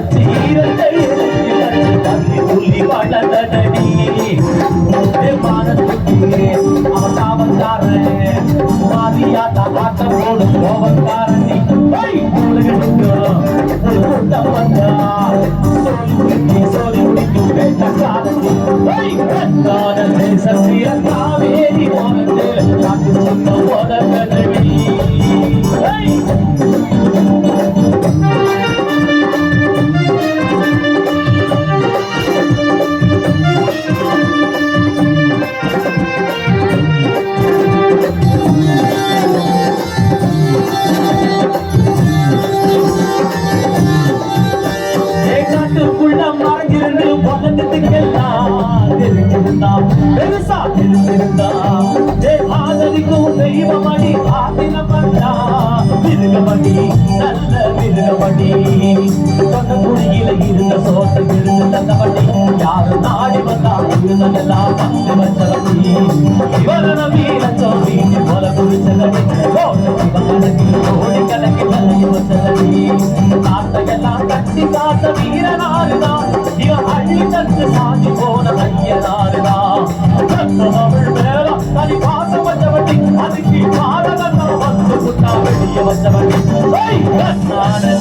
வச்சு ஈரத்தை வச்சு புள்ளி வளர்ந்தடி மானத்துக்கு அவன் காவல்காரன் மாதிரியாட்ட ஆட்டம் போடும் கோவக்காரன் கூட்டம் வந்தா சோழி முடிக்கும் வேட்டக்காரன் தேசத்திய காவேரி ஓரத்தில் காட்டு சொந்த ஓதகடி பெருசா தெரிஞ்சிருந்தா ஆதரிக்கும் தெய்வமணி ஆதினமண்டா மிருகமணி நல்ல மிருகமணி சொந்த குடியில இருந்த சோத்தை இருந்து தந்தமணி யாரு நாடி வந்தா இருந்ததெல்லாம் வந்து வச்சவனி இவரன வீர சோதி போல குடிச்சதடி கோடி கணக்கி தலையை வச்சதடி நாட்டையெல்லாம் கட்டி காத்த வீரனாருதான் இவன் அள்ளி தந்து சாதி போன ஐயனாருதான் தமிழ் மேல தனி பாசம் வச்சவட்டி அதுக்கு பாடகங்கள் வந்து புட்டா வெளிய வச்சவட்டி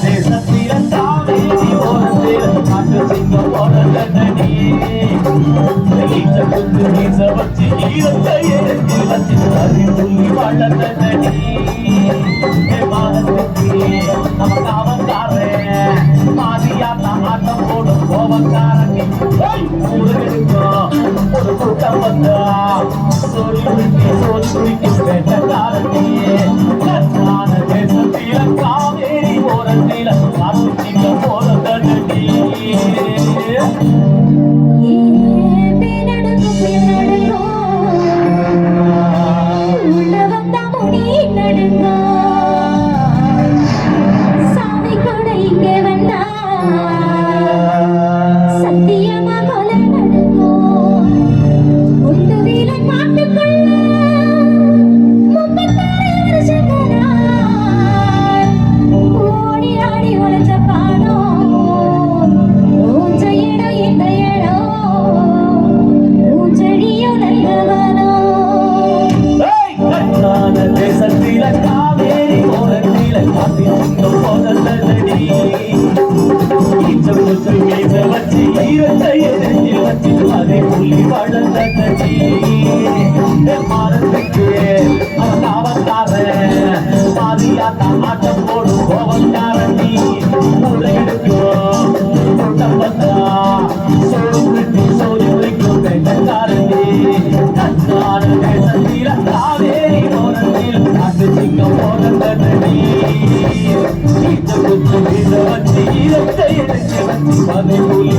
தேசத்தில காவேரி ஓரத்தில் காட்டு சிங்கம் போனதடி குத்து மீச வச்சு ஈரத்தை எடுத்து வச்சு அரி புள்ளி வளர்ந்தடி மானத்துக்கு நம்ம காவல்காரன் மாதிரியாட்ட ஆட்டம் போடும் கோவக்காரன் ஒரு கூட்டம் வந்தா சோழி குடிக்கு வேட்டக்காரன் தேசத்தில காவேரி ஓரத்தில காட்டு சிங்கம் போனதடி மானத்துக்கு அவன் காவல்காரன் மாதிரியாட்ட ஆட்டம் போடும் கோவக்காரன் எடுக்கும் கூட்டம் வந்தா சோழி முடிக்கும் வேட்டக்காரன் கண்ணான தேசத்தில காவேரி ஓரத்தில் காட்டு சிங்கம் போனதடி குத்து வீச வச்சு ஈரத்தை எடுத்து வச்சு பதை புலி